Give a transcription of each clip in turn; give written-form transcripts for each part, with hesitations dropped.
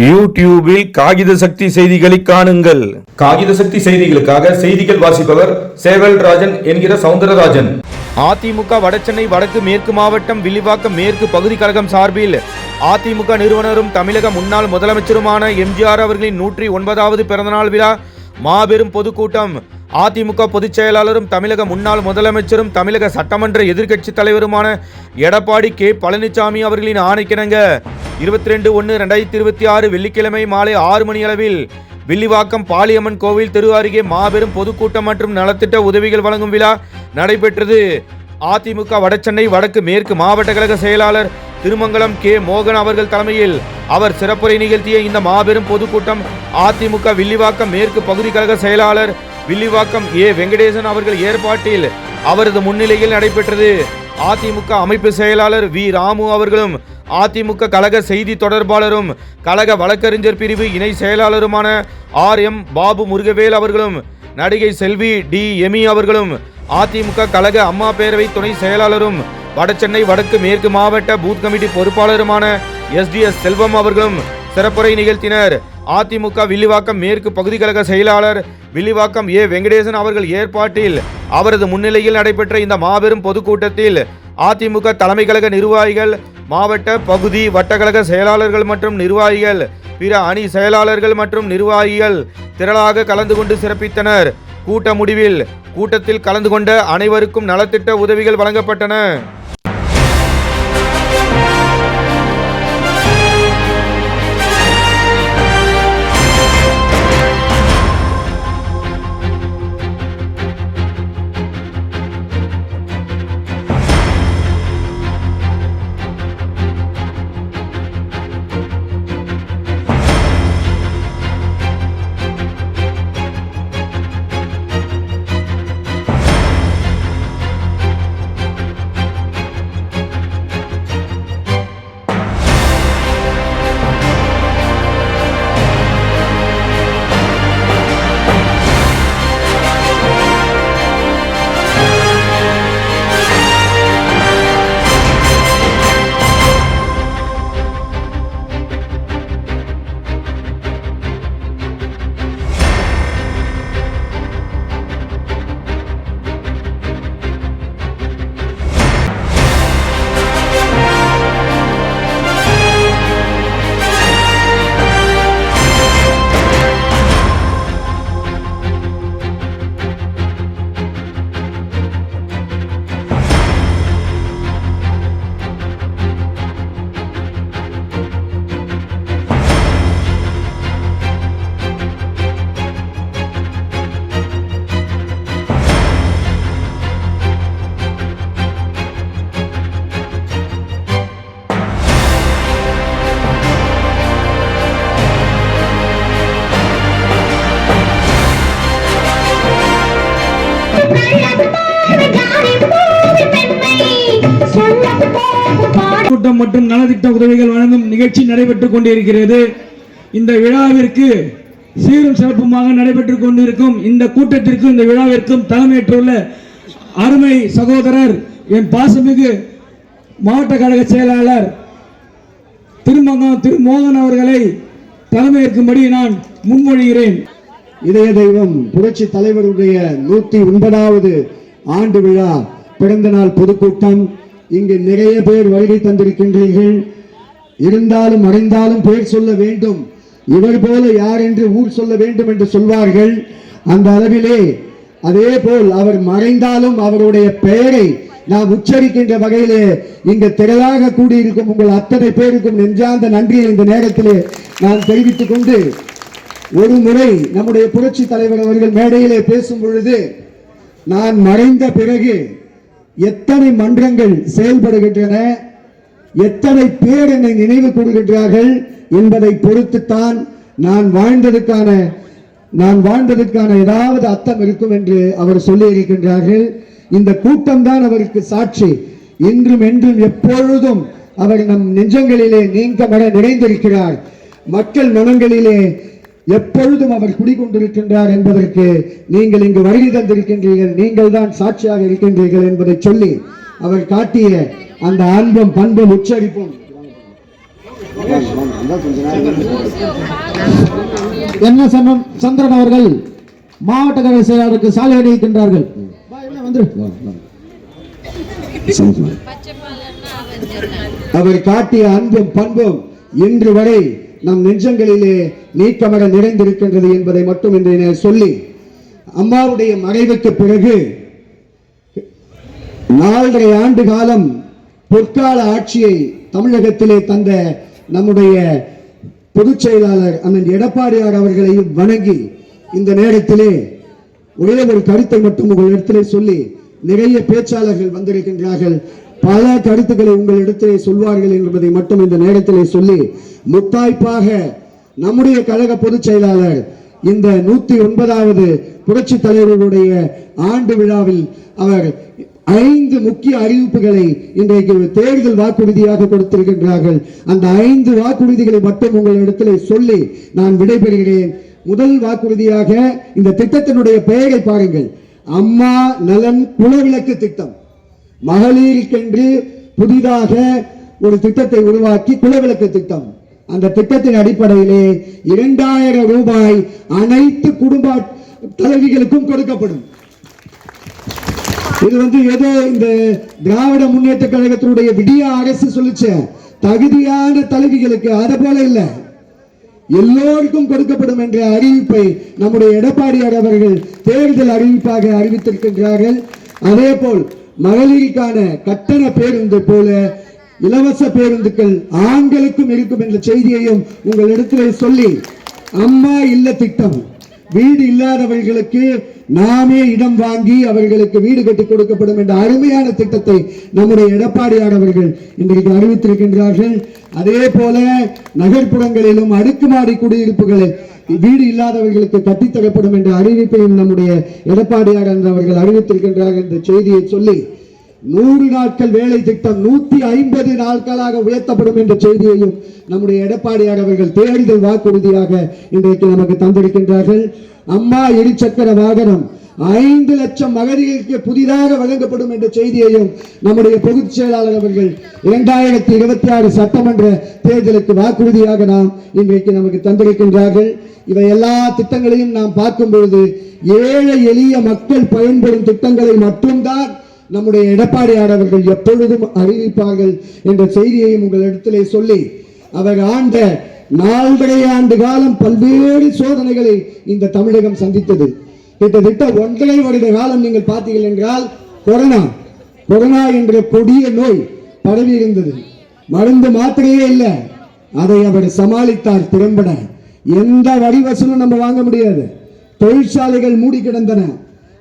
யூடியூபில் காகித சக்தி செய்திகளை காணுங்கள். காகித சக்தி செய்திகளுக்காக செய்திகள் வாசிப்பவர் சேவல் ராஜன் என்கிற சவுந்தரராஜன். அதிமுக வடசென்னை வடக்கு மேற்கு மாவட்டம் வில்லிவாக்கம் மேற்கு பகுதி கழகம் சார்பில் அதிமுக நிறுவனரும் தமிழக முன்னாள் முதலமைச்சருமான எம்ஜிஆர் அவர்களின் 109வது பிறந்தநாள் விழா மாபெரும் பொதுக்கூட்டம். அதிமுக பொதுச் செயலாளரும் தமிழக முன்னாள் முதலமைச்சரும் தமிழக சட்டமன்ற எதிர்க்கட்சி தலைவருமான எடப்பாடி கே பழனிசாமி அவர்களின் ஆணைக்கிணங்க 22/1/2026 வெள்ளிக்கிழமை மாலை 6 மணி அளவில் வில்லிவாக்கம் பாலியம்மன் கோவில் தெரு அருகே மாபெரும் பொதுக்கூட்டம் மற்றும் நலத்திட்ட உதவிகள் வழங்கும் விழா நடைபெற்றது. அதிமுக வடசென்னை வடக்கு மேற்கு மாவட்ட கழக செயலாளர் திருமங்கலம் கே மோகன் அவர்கள் தலைமையில் அவர் சிறப்புரை நிகழ்த்திய இந்த மாபெரும் பொதுக்கூட்டம் அதிமுக வில்லிவாக்கம் மேற்கு பகுதி கழக செயலாளர் வில்லிவாக்கம் ஏ வெங்கடேசன் அவர்கள் ஏற்பாட்டில் அவரது முன்னிலையில் நடைபெற்றது. அதிமுக அமைப்பு செயலாளர் வி ராமு அவர்களும் அதிமுக கழக செய்தி தொடர்பாளரும் கழக வழக்கறிஞர் பிரிவு இணை செயலாளருமான RM பாபு முருகவேல் அவர்களும் நடிகை செல்வி டி எமி அவர்களும் அதிமுக கழக அம்மா பேரவை துணை செயலாளரும் வடசென்னை வடக்கு மேற்கு மாவட்ட பூத் கமிட்டி பொறுப்பாளருமான SDS செல்வம் அவர்களும் சிறப்புரை நிகழ்த்தினர். அதிமுக வில்லிவாக்கம் மேற்கு பகுதி கழக செயலாளர் வில்லிவாக்கம் ஏ வெங்கடேசன் அவர்கள் ஏற்பாட்டில் அவரது முன்னிலையில் நடைபெற்ற இந்த மாபெரும் பொதுக்கூட்டத்தில் அதிமுக தலைமை கழக நிர்வாகிகள், மாவட்ட பகுதி வட்டக்கழக செயலாளர்கள் மற்றும் நிர்வாகிகள், பிற அணி செயலாளர்கள் மற்றும் நிர்வாகிகள் திரளாக கலந்து கொண்டு சிறப்பித்தனர். கூட்ட முடிவில் கூட்டத்தில் கலந்து கொண்ட அனைவருக்கும் நலத்திட்ட உதவிகள் வழங்கப்பட்டன. கூட்டம் மற்றும் நலத்திட்ட உதவிகள் வழங்கும் நிகழ்ச்சி நடைபெற்றுக் கொண்டிருக்கிறது. இந்த விழாவிற்கு சீரும் சிறப்புமாக நடைபெற்றுக் கொண்டிருக்கும் இந்த கூட்டத்திற்கும் இந்த விழாவிற்கும் தலைமையேற்றுள்ள அருமை சகோதரர் என் பாசமிகு மாவட்ட கழக செயலாளர் திரு மோகன் அவர்களை தலைமையேற்கும்படி நான் முன்மொழிகிறேன். இதய தெய்வம் புரட்சி தலைவருடைய 109வது ஆண்டு விழா பிறந்த நாள் பொதுக்கூட்டம். இங்கு நிறைய பேர் வருகை தந்திருக்கின்றீர்கள். இருந்தாலும் மறைந்தாலும் பேர் சொல்ல வேண்டும், இவர் போல யார் என்று ஊர் சொல்ல வேண்டும் என்று சொல்வார்கள். அந்த அளவிலே அதே போல் அவர் மறைந்தாலும் அவருடைய பெயரை நாம் உச்சரிக்கின்ற வகையிலே இங்கு திரளாக கூடியிருக்கும் உங்கள் அத்தனை பேருக்கும் நெஞ்சார்ந்த நன்றியை இந்த நேரத்திலே நான் தெரிவித்துக் கொண்டு, ஒரு முறை நம்முடைய புரட்சி தலைவர் அவர்கள் மேடையிலே பேசும் பொழுது, நான் மறைந்த பிறகு எத்தனை மன்றங்கள் செயல்படுகின்றன, எத்தனை பேர் என்னை நினைவு கூறுகின்றார்கள் என்பதை பொறுத்துத்தான் நான் வாழ்ந்ததற்கான ஏதாவது அர்த்தம் இருக்கும் என்று அவர் சொல்லி இருக்கின்றார்கள். இந்த கூட்டம் தான் அவருக்கு சாட்சி. இன்றும் என்றும் எப்பொழுதும் அவர் நம் நெஞ்சங்களிலே நீங்கமட நிறைந்திருக்கிறார். மக்கள் மனங்களிலே எப்பொழுதும் அவர் குடிகொண்டிருக்கின்றார் என்பதற்கு நீங்கள் இங்கு வருகை தந்திருக்கின்றீர்கள், நீங்கள் தான் சாட்சியாக இருக்கின்றீர்கள் என்பதை சொல்லி அவர் காட்டிய அந்த அன்பும் பண்பும் உச்சரிப்பும் என்ன சந்திரன் அவர்கள் மாவட்ட கழக செயலாளருக்கு சாலை அணிவிக்கின்றார்கள். அவர் காட்டிய அன்பும் பண்பும் இன்று வரை நம் நெஞ்சங்களிலே நீக்கமர நிறைந்திருக்கின்றது என்பதை மட்டும் இன்று சொல்லி, அம்மாவுடைய மறைவுக்கு பிறகு 4.5 ஆண்டு காலம் பொற்கால ஆட்சியை தமிழகத்திலே தந்த நம்முடைய பொதுச் செயலாளர் அண்ணன் எடப்பாடியார் அவர்களையும் வணங்கி இந்த நேரத்திலே ஒரே ஒரு கருத்தை மட்டும் உங்களிடத்திலே சொல்லி, நிறைய பேச்சாளர்கள் வந்திருக்கின்றார்கள், பல கருத்துக்களை உங்களிடத்திலே சொல்வார்கள் என்பதை மட்டும் இந்த நேரத்திலே சொல்லி, முத்தாய்ப்பாக நம்முடைய கழக பொதுச் செயலாளர் இந்த 109வது புரட்சி தலைவருடைய ஆண்டு விழாவில் அவர் 5 முக்கிய அறிவிப்புகளை இன்றைக்கு தேர்தல் வாக்குறுதியாக கொடுத்திருக்கின்றார்கள். அந்த 5 வாக்குறுதிகளை மட்டும் உங்களிடத்திலே சொல்லி நான் விடைபெறுகிறேன். முதல் வாக்குறுதியாக இந்த திட்டத்தினுடைய பெயரை பாருங்கள், அம்மா நலன் குலவிளக்கு திட்டம். மகளிருக்கென்று புதிதாக ஒரு திட்டத்தை உருவாக்கி குலவிளக்கு திட்டம். அந்த திட்டத்தின் அடிப்படையிலே 2000 ரூபாய் அனைத்து குடும்ப தலைவிகளுக்கும் கொடுக்கப்படும். இது ஏதோ இந்த திராவிட முன்னேற்ற கழகத்தினுடைய விடிய அரசு சொல்லிச்ச தகுதியான தலைவிகளுக்கு, அது போல இல்ல, எல்லோருக்கும் கொடுக்கப்படும் என்ற அறிவிப்பை நம்முடைய எடப்பாடியார் அவர்கள் தேர்தல் அறிவிப்பாக அறிவித்திருக்கின்றார்கள். அதே போல் மகளிருக்கான கட்டண பேருந்து போல இலவச பேருந்துகள் ஆண்களுக்கும் இருக்கும் என்ற செய்தியையும் உங்களிடத்திலே சொல்லி, அம்மா இல்ல திட்டம், வீடு இல்லாதவர்களுக்கு நாமே இடம் வாங்கி அவர்களுக்கு வீடு கட்டி கொடுக்கப்படும் என்ற அருமையான திட்டத்தை நம்முடைய எடப்பாடியார் அவர்கள் இன்றைக்கு அறிவித்திருக்கின்றார்கள். அதே போல நகர்ப்புறங்களிலும் அடுக்குமாடி குடியிருப்புகளை வீடு இல்லாதவர்களுக்கு கட்டித்தரப்படும் என்ற அறிவிப்பையும் நம்முடைய எடப்பாடியார் அவர்கள் அறிவித்திருக்கின்றார்கள் என்ற செய்தியை சொல்லி, 100 நாட்கள் வேலை திட்டம் 150 நாட்களாக உயர்த்தப்படும் என்ற செய்தியையும் நம்முடைய எடப்பாடியார் அவர்கள் தேர்தல் வாக்குறுதியாக இன்றைக்கு நமக்கு தந்திருக்கின்றார்கள். அம்மா இருசக்கர வாகனம் 5 லட்சம் மகளிருக்கு புதிதாக வழங்கப்படும் என்ற செய்தியையும் நம்முடைய பொதுச் செயலாளர் அவர்கள் 2026 சட்டமன்ற தேர்தலுக்கு வாக்குறுதியாக நாம் இன்றைக்கு நமக்கு தந்திருக்கின்றார்கள். இவை எல்லா திட்டங்களையும் நாம் பார்க்கும் பொழுது ஏழை எளிய மக்கள் பயன்பெறும் திட்டங்களை மட்டும்தான் நம்முடைய எடப்பாடியார் அவர்கள் எப்பொழுதும் அறிவிப்பார்கள் என்ற செய்தியையும் உங்களிடத்திலே சொல்லி, அவர் ஆண்ட 4.5 ஆண்டு காலம் பல்வேறு சோதனைகளை இந்த தமிழகம் சந்தித்தது. கிட்டத்தட்ட 1.5 வருட காலம் நீங்கள் பார்த்தீர்கள் என்றால் கொரோனா என்ற கொடிய நோய் பரவி இருந்தது. மருந்து மாத்திரையே இல்லை, அதை அவர் சமாளித்தார் திறம்பட. எந்த வரி வசூலும் நம்ம வாங்க முடியாது, தொழிற்சாலைகள் மூடி கிடந்தன,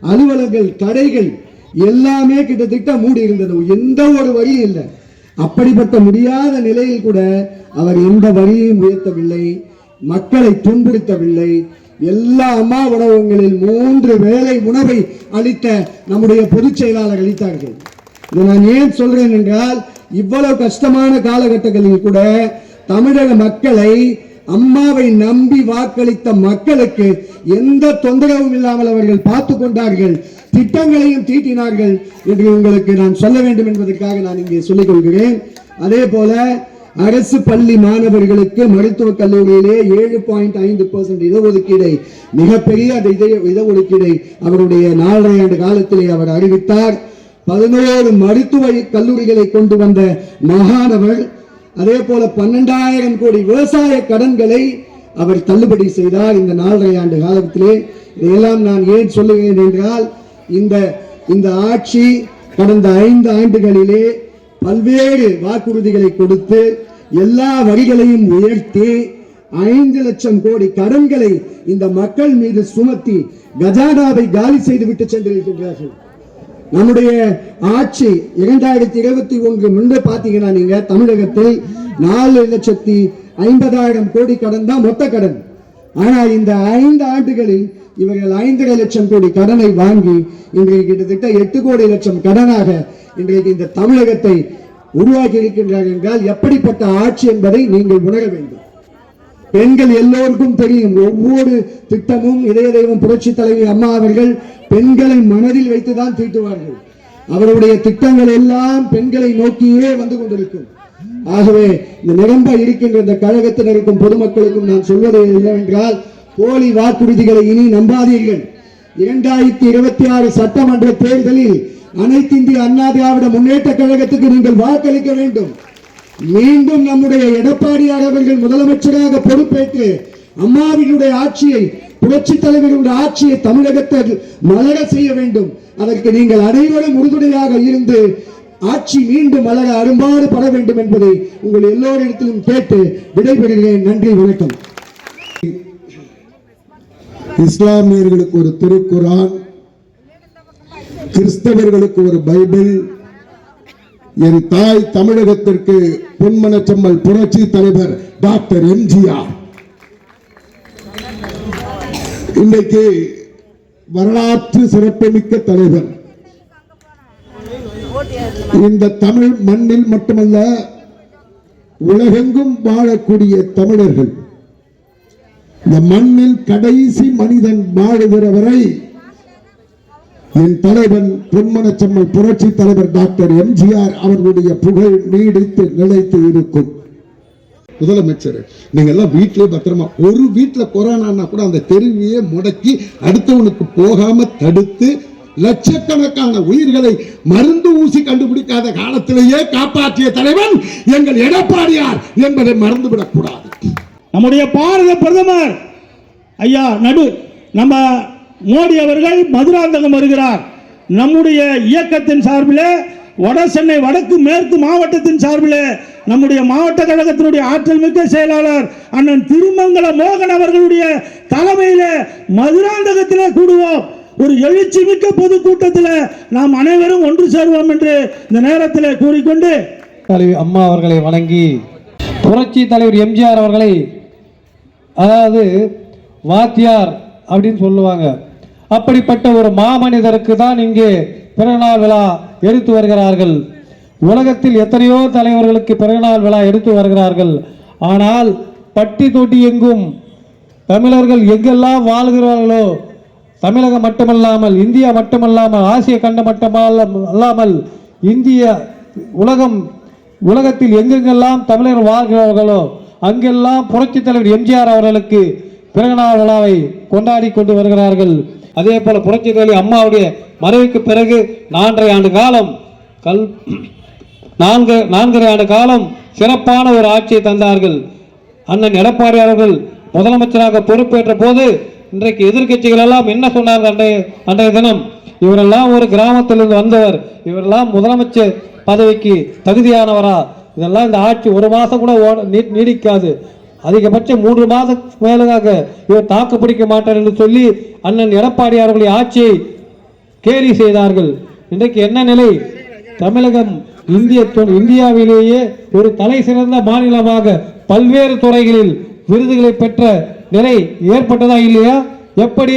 அலுவலர்கள் கடைகள் எல்லாமே கிட்டத்தட்ட மூடி இருந்தது, எந்த ஒரு வரியும் இல்லை. அப்படிப்பட்ட முடியாத நிலையில் கூட அவர் எந்த வரியையும் உயர்த்தவில்லை, மக்களை துன்புறுத்தவில்லை. எல்லா அம்மா உணவகங்களில் 3 வேளை உணவை அளித்த நம்முடைய பொதுச் செயலாளர் அளித்தார்கள். இதை நான் ஏன் சொல்றேன் என்றால், இவ்வளவு கஷ்டமான காலகட்டங்களில் கூட தமிழக மக்களை, அம்மாவை நம்பி வாக்களித்த மக்களுக்கு எந்த தொந்தரவும் இல்லாமல் அவர்கள் பார்த்து கொண்டார்கள், திட்டங்களையும் தீட்டினார்கள் என்று உங்களுக்கு நான் சொல்ல வேண்டும் என்பதற்காக நான் இங்கே சொல்லிக் கொள்கிறேன். அதே போல அரசு பள்ளி மாணவர்களுக்கு மருத்துவக் கல்லூரியிலே 7.5% இடஒதுக்கீடை, மிகப்பெரிய அந்த இடஒதுக்கீடை அவருடைய 4.5 ஆண்டு காலத்திலே அவர் அறிவித்தார். 11 மருத்துவ கல்லூரிகளை கொண்டு வந்த மகானவர். அதே போல 12,000 கோடி விவசாய கடன்களை அவர் தள்ளுபடி செய்தார் இந்த 4.5 ஆண்டு காலத்திலே. இதையெல்லாம் நான் ஏன் சொல்லுகிறேன் என்றால், இந்த ஆட்சி கடந்த 5 ஆண்டுகளிலே பல்வேறு வாக்குறுதிகளை கொடுத்து எல்லா வரிகளையும் உயர்த்தி 5 லட்சம் கோடி கடன்களை இந்த மக்கள் மீது சுமத்தி கஜானாவை காலி செய்து விட்டு சென்றிருக்கின்றார்கள். நம்முடைய ஆட்சி 2021 முன்பு பாத்தீங்கன்னா நீங்க தமிழகத்தில் 4,50,000 கோடி கடன் தான் மொத்த கடன். ஆனா இந்த 5 ஆண்டுகளில் இவர்கள் 5.5 லட்சம் கோடி கடனை வாங்கி இன்றைக்கு கிட்டத்தட்ட 8 கோடி லட்சம் கடனாக இன்றைக்கு இந்த தமிழகத்தை உருவாக்கி இருக்கின்றார்கள் என்றால் எப்படிப்பட்ட ஆட்சி என்பதை நீங்கள் உணர வேண்டும். பெண்கள் எல்லோருக்கும் தெரியும், ஒவ்வொரு திட்டமும் இதய தெய்வம் புரட்சி தலைவி அம்மா அவர்கள் பெண்களை மனதில் வைத்துதான் தீட்டுவார்கள். அவருடைய திட்டங்கள் எல்லாம் பெண்களை நோக்கியே வந்து கொண்டிருக்கும். ஆகவே இந்த நிரம்ப இருக்கின்ற இந்த கழகத்தினருக்கும் பொதுமக்களுக்கும் நான் சொல்வது என்னவென்றால், போலி வாக்குறுதிகளை இனி நம்பாதீர்கள். 2026 சட்டமன்ற தேர்தலில் அனைத்து இந்திய அண்ணா திராவிட முன்னேற்ற கழகத்துக்கு நீங்கள் வாக்களிக்க வேண்டும். மீண்டும் நம்முடைய எடப்பாடியார் அவர்கள் முதலமைச்சராக பொறுப்பேற்று அம்மாவினுடைய ஆட்சியை, புரட்சி தலைவருடைய ஆட்சியை தமிழகத்தில் மலர செய்ய வேண்டும். அதற்கு நீங்கள் அனைவரும் உறுதுணையாக இருந்து ஆட்சி மீண்டும் மலர அரும்பாடு பட வேண்டும் என்பதை உங்கள் எல்லோரிடத்திலும் கேட்டு விடைபெறுகிறேன். நன்றி, வணக்கம். இஸ்லாமியர்களுக்கு ஒரு திருக்குரான், கிறிஸ்தவர்களுக்கு ஒரு பைபிள், என் தாய் தமிழகத்திற்கு பொன்மனச்செம்மல் புரட்சி தலைவர் டாக்டர் எம்ஜிஆர். இன்றைக்கு வரலாற்று சிறப்புமிக்க தலைவர். இந்த தமிழ் மண்ணில் மட்டுமல்ல, உலகெங்கும் வாழக்கூடிய தமிழர்கள், இந்த மண்ணில் கடைசி மனிதன் வாழுகிற வரை என் தலைவன் பொன்மனச்செம்மல் புரட்சி தலைவர் டாக்டர் எம்ஜிஆர் அவர்களுடைய புகழ் நீடித்து நிலைத்து இருக்கும். முதலமைச்சர், நீங்க எல்லாம் வீட்டிலே பத்திரமா, ஒரு வீட்டுல கொரோனா கூட அந்த தெருவையே முடக்கி அடுத்தவனுக்கு போகாம தடுத்து லட்சக்கணக்கான உயிர்களை மருந்து ஊசி கண்டுபிடிக்காத காலத்திலேயே காப்பாற்றிய தலைவன் எங்கள் எடப்பாடியார் என்பதை மறந்துவிடக் கூடாது. நம்முடைய பாரத பிரதமர் ஐயா நம்ம மோடி அவர்கள் மதுராந்தகம் வருகிறார். நம்முடைய இயக்கத்தின் சார்பில் வட சென்னை வடக்கு மேற்கு மாவட்டத்தின் சார்பில் நம்முடைய மாவட்ட கழகத்தினுடைய ஆற்றல் மிக்க செயலாளர் அண்ணன் திருமங்கல மோகன் அவர்களுடைய தலைமையில் மதுராந்தகத்திலே கூடுவோம். ஒரு எழுச்சி மிக்க பொதுக்கூட்டத்தில் நாம் அனைவரும் ஒன்று சேருவோம் என்று இந்த நேரத்தில் கூறிக்கொண்டு தலைவி அம்மா அவர்களை வணங்கி, புரட்சி தலைவர் எம்ஜிஆர் அவர்களை, அதாவது வாத்தியார் அப்படின்னு சொல்லுவாங்க, அப்படிப்பட்ட ஒரு மாமனிதருக்கு தான் இங்கே பிறந்தநாள் விழா எடுத்து வருகிறார்கள். உலகத்தில் எத்தனையோ தலைவர்களுக்கு பிறந்தநாள் விழா எடுத்து வருகிறார்கள். ஆனால் பட்டி தொட்டி எங்கும் தமிழர்கள் எங்கெல்லாம் வாழ்கிறார்களோ, தமிழகம் மட்டுமல்லாமல் இந்தியா மட்டுமல்லாமல் ஆசிய கண்டம் மட்டுமல்லாமல் இந்திய உலகத்தில் எங்கெங்கெல்லாம் தமிழர்கள் வாழ்கிறார்களோ அங்கெல்லாம் புரட்சி தலைவர் எம்ஜிஆர் அவர்களுக்கு பிறந்தநாள் விழாவை கொண்டாடி கொண்டு வருகிறார்கள். அதே போல புரட்சி தலைவர் அம்மாவுடைய மறைவுக்கு பிறகு 4.5 ஆண்டு காலம் சிறப்பான ஒரு ஆட்சியை தந்தார்கள். அண்ணன் எடப்பாடி அவர்கள் முதலமைச்சராக பொறுப்பேற்ற போது இன்றைக்கு எதிர்கட்சிகள் எல்லாம் என்ன சொன்னார்கள்? அன்றைய தினம் இவரெல்லாம் ஒரு கிராமத்திலிருந்து வந்தவர், இவரெல்லாம் முதலமைச்சர் பதவிக்கு தகுதியானவரா? இதெல்லாம் இந்த ஆட்சி ஒரு மாதம் கூட நீடிக்காது, அதிகபட்சம் 3 மாதம் மேலாக இவர் தாக்கு பிடிக்க மாட்டார் என்று சொல்லி அண்ணன் எடப்பாடி அவர்களுடைய ஆட்சியை கேலி செய்தார்கள். இன்றைக்கு என்ன நிலை? தமிழகம் இந்தியாவிலேயே ஒரு தலை சிறந்த மாநிலமாக பல்வேறு துறைகளில் விருதுகளை பெற்ற நிலை ஏற்பட்டதா இல்லையா? எப்படி?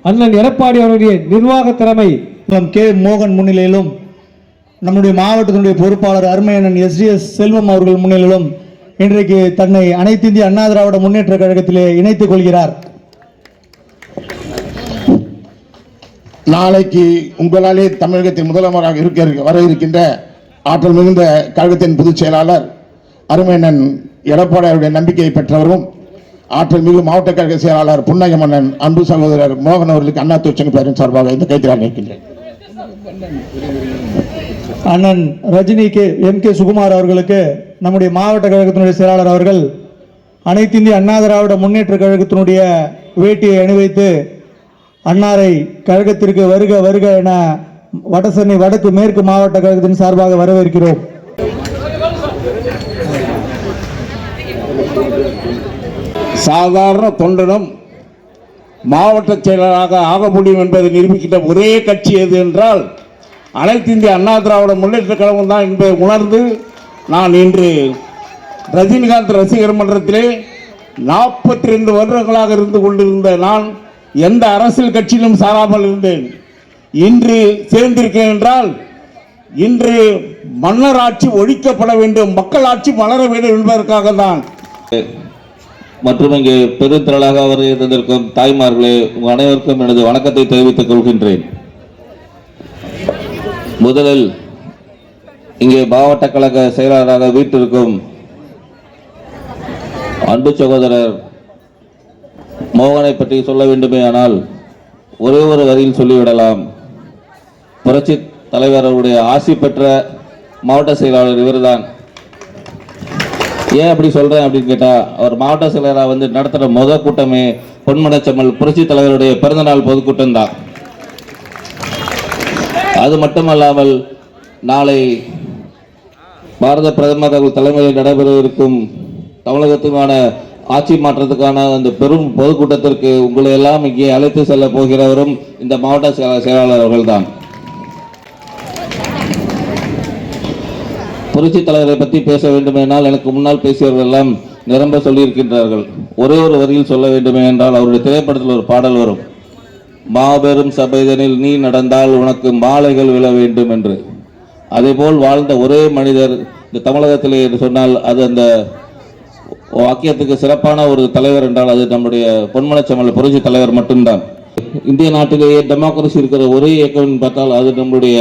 அண்ணன் எடப்பாடி அவருடைய நிர்வாக திறமை, கே மோகன் முன்னிலையிலும் நம்முடைய மாவட்டத்தினுடைய பொறுப்பாளர் அருமை அண்ணன் SDS செல்வம் அவர்கள் முன்னிலையிலும் இன்றைக்கு தன்னை அனைத்து இந்திய அண்ணா திராவிட முன்னேற்ற கழகத்திலே இணைத்துக் கொள்கிறார். நாளைக்கு உங்களாலே தமிழகத்தின் முதல்வராக வர இருக்கின்ற ஆற்றல் மிகுந்த கழகத்தின் பொதுச் செயலாளர் அருமையண்ணன் எடப்பாடி அவருடைய நம்பிக்கையை பெற்றவரும் ஆற்றல் மிகு மாவட்ட கழக செயலாளர் புன்னகமன்னன் அன்பு சகோதரர் மோகன் அவர்களுக்கு அண்ணா தொழிற்சங்க பேரின் சார்பாக இந்த கைத்திராக நிற்கின்றேன். அண்ணன் ரஜினி MK சுகுமார் அவர்களுக்கு நம்முடைய மாவட்ட கழகத்தினுடைய செயலாளர் அவர்கள் அனைத்து இந்திய அண்ணா திராவிட முன்னேற்ற கழகத்தினுடைய வேட்டியை அணிவித்து அன்னாரை கழகத்திற்கு வருக வருக என வடசென்னை வடக்கு மேற்கு மாவட்ட கழகத்தின் சார்பாக வரவேற்கிறோம். சாதாரண தொண்டனும் மாவட்ட செயலராக ஆக முடியும் என்பதை நிரூபிக்கின்ற ஒரே கட்சி எது என்றால் அனைத்து இந்திய அண்ணா திராவிட முன்னேற்ற கழகம் தான் என்பதை உணர்ந்து நான் இன்று ரஜினிகாந்த் ரசிகர் மன்றத்திலே 42 வருடங்களாக இருந்து கொண்டிருந்த நான் எந்த அரசியல் கட்சியிலும் சாராமல் இருந்தேன். இன்று சேர்ந்திருக்கேன் என்றால் இன்று மன்னர் ஆட்சி ஒழிக்கப்பட வேண்டும், மக்கள் ஆட்சி மலர வேண்டும் என்பதற்காக தான். மற்றும் இங்கே பெருந்திரளாக அவர் இருந்திருக்கும் தாய்மார்களே, உங்கள் அனைவருக்கும் எனது வணக்கத்தை தெரிவித்துக் கொள்கின்றேன். முதலில் இங்கே மாவட்ட கழக செயலாளராக வீட்டிற்கும் அன்பு சகோதரர் மோகனை பற்றி சொல்ல வேண்டுமே ஆனால் ஒரே ஒரு வரியில் சொல்லிவிடலாம். புரட்சி தலைவருடைய ஆசி பெற்ற மாவட்ட செயலாளர் இவர்தான். ஏன் அப்படி சொல்றேன் அப்படின்னு கேட்டா, அவர் மாவட்ட செயலராக வந்து நடத்துகிற முதல் கூட்டமே பொன்மனச்செம்மல் புரட்சி தலைவருடைய பிறந்தநாள் பொதுக்கூட்டம் தான். அது மட்டுமல்லாமல் நாளை பாரத பிரதமர் அவர்கள் தலைமையில் நடைபெற இருக்கும் தமிழகத்துக்கான ஆட்சி மாற்றத்துக்கான அந்த பெரும் பொதுக்கூட்டத்திற்கு உங்களை எல்லாம் இங்கே அழைத்து செல்ல போகிறவரும் இந்த மாவட்ட செயலாளர் அவர்கள்தான். புரட்சி தலைவரை பற்றி பேச வேண்டுமென்றால் எனக்கு முன்னால் பேசியவர்கள் எல்லாம் நிரம்ப சொல்லியிருக்கின்றார்கள். ஒரே ஒரு வரியில் சொல்ல வேண்டுமே என்றால் அவருடைய திரைப்படத்தில் ஒரு பாடல் வரும், மாபெரும் சபைதனில் நீ நடந்தால் உனக்கு மாலைகள் விழ வேண்டும் என்று. அதேபோல் வாழ்ந்த ஒரே மனிதர் இந்த தமிழகத்திலே என்று சொன்னால் அது அந்த வாக்கியத்துக்கு சிறப்பான ஒரு தலைவர் என்றால் அது நம்முடைய பொன்மனச்செம்மல் புரட்சி தலைவர் மட்டும்தான். இந்திய நாட்டிலேயே டெமோக்ரஸி இருக்கிற ஒரே இயக்கம் பார்த்தால் அது நம்முடைய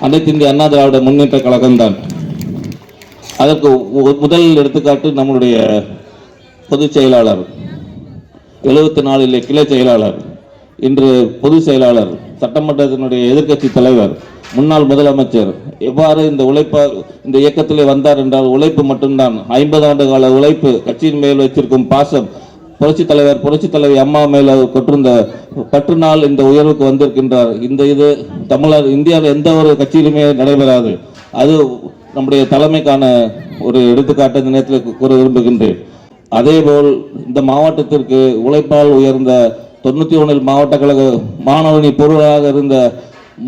அனைத்து இந்திய அண்ணா திராவிட முன்னேற்ற கழகம்தான். அதற்கு முதல் எடுத்துக்காட்டு நம்முடைய பொதுச் செயலாளர், 74 கிளை செயலாளர், இன்று பொதுச் செயலாளர், சட்டமன்றத்தினுடைய எதிர்க்கட்சி தலைவர், முன்னாள் முதலமைச்சர் எவ்வாறு இந்த இயக்கத்திலே வந்தார் என்றால் உழைப்பு மட்டும்தான். 50 ஆண்டு கால உழைப்பு, கட்சியின் மேல் வச்சிருக்கும் பாசம், புரட்சி தலைவி அம்மா மேல கொண்டிருந்த பற்றுநாள் இந்த உயர்வுக்கு வந்திருக்கின்றார். இது தமிழர் இந்தியாவில் எந்த ஒரு கட்சியிலுமே நடைபெறாது. அது நம்முடைய தலைமைக்கான ஒரு எடுத்துக்காட்டு இந்த நேரத்தில் கூற விரும்புகின்றேன். அதேபோல் இந்த மாவட்டத்திற்கு உழைப்பால் உயர்ந்த 91 மாவட்ட கழக மாணவனி பொருளாக இருந்த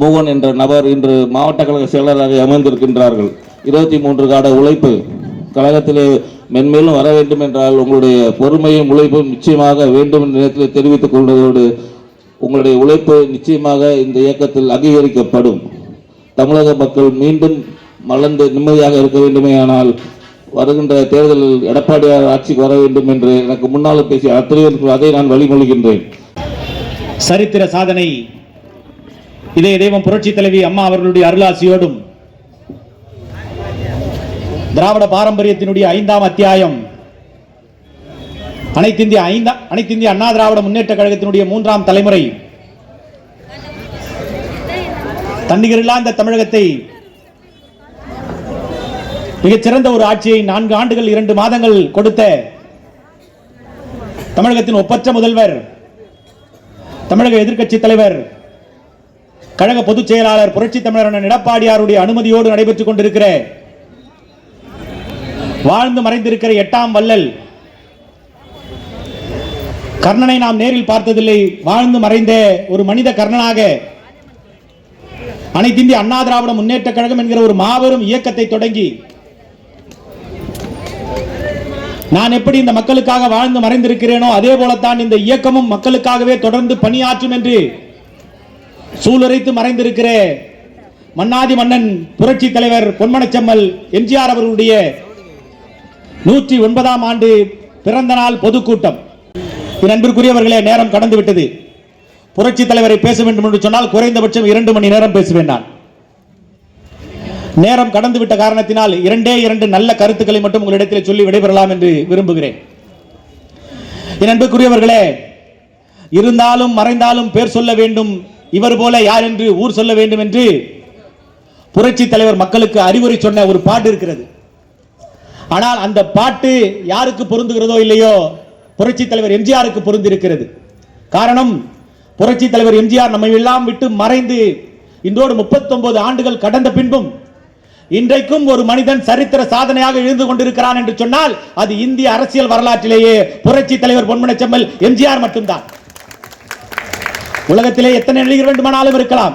மோகன் என்ற நபர் இன்று மாவட்ட கழக செயலராக அமர்ந்திருக்கின்றார்கள். 23 கால உழைப்பு கழகத்திலே மென்மேலும் வர வேண்டும் என்றால் உங்களுடைய பொறுமையும் உழைப்பும் நிச்சயமாக வேண்டும் என்ற நேரத்தில் தெரிவித்துக் கொள்வதோடு உங்களுடைய உழைப்பு நிச்சயமாக இந்த இயக்கத்தில் அங்கீகரிக்கப்படும். தமிழக மக்கள் மீண்டும் மலர்ந்து நிம்மதியாக இருக்க வேண்டுமே ஆனால் வருகின்ற தேர்தலில் எடப்பாடியார் ஆட்சிக்கு வர வேண்டும் என்று எனக்கு முன்னால் பேசிய அத்தனை அதை நான் வழிமொழிகின்றேன். சரித்திர சாதனை இதய தெய்வம் புரட்சி தலைவி அம்மா அவர்களுடைய அருளாசியோடும் திராவிட பாரம்பரியத்தினுடைய 5ஆம் அத்தியாயம் அனைத்து இந்திய அண்ணா திராவிட முன்னேற்ற கழகத்தினுடைய 3ஆம் தலைமுறை தன்னிகரில்லா இந்த தமிழகத்தை மிகச்சிறந்த ஒரு ஆட்சியை 4 ஆண்டுகள் 2 மாதங்கள் கொடுத்த தமிழகத்தின் ஒப்பற்ற முதல்வர், தமிழக எதிர்க்கட்சி தலைவர், கழக பொதுச் செயலாளர் புரட்சி தமிழர் எடப்பாடியாருடைய அனுமதியோடு நடைபெற்றுக் கொண்டிருக்கிற வாழ்ந்து மறைந்திருக்கிற 8ஆம் வள்ளல் கர்ணனை நாம் நேரில் பார்த்ததில்லை. வாழ்ந்து மறைந்த ஒரு மனித கர்ணனாக அனைத்து இந்திய அண்ணா திராவிட முன்னேற்ற கழகம் என்கிற ஒரு மாபெரும் இயக்கத்தை தொடங்கி நான் எப்படி இந்த மக்களுக்காக வாழ்ந்து மறைந்திருக்கிறேனோ அதே போலத்தான் இந்த இயக்கமும் மக்களுக்காகவே தொடர்ந்து பணியாற்றும் என்று சூளுரைத்து மறைந்திருக்கிற மன்னாதி மன்னன் புரட்சி தலைவர் பொன்மனச்செம்மல் எம்ஜிஆர் அவர்களுடைய 109ஆம் ஆண்டு பிறந்த நாள் பொதுக்கூட்டம். அன்பிற்குரியவர்களே, நேரம் கடந்து விட்டது. புரட்சி தலைவரை பேச வேண்டும் என்று சொன்னால் குறைந்தபட்சம் 2 மணி நேரம் பேசுவேன். நான் நேரம் கடந்து விட்ட காரணத்தினால் 2 நல்ல கருத்துக்களை மட்டும் உங்களிடத்தில் சொல்லி விடைபெறலாம் என்று விரும்புகிறேன். அன்பிற்குரியவர்களே, இருந்தாலும் மறைந்தாலும் பேர் சொல்ல வேண்டும், இவர் போல யார் என்று ஊர் சொல்ல வேண்டும் என்று புரட்சி தலைவர் மக்களுக்கு அறிவுரை சொன்ன ஒரு பாட்டு இருக்கிறது. ஆனால் அந்த பாட்டு யாருக்கு பொருந்துகிறதோ இல்லையோ புரட்சி தலைவர் எம்ஜிஆருக்கு பொருந்திருக்கிறது. காரணம், புரட்சி தலைவர் எம்ஜிஆர் நம்மை எல்லாம் விட்டு மறைந்து இன்றோடு 39 ஆண்டுகள் கடந்த பின்பும் இன்றைக்கும் ஒரு மனிதன் சரித்திர சாதனையாக எழுந்து கொண்டிருக்கிறான் என்று சொன்னால் அது இந்திய அரசியல் வரலாற்றிலேயே புரட்சி தலைவர் பொன்மனச்செம்மல் எம்ஜிஆர் மட்டும்தான். உலகத்திலே எத்தனை நடிகர் வேண்டுமானாலும் இருக்கலாம்,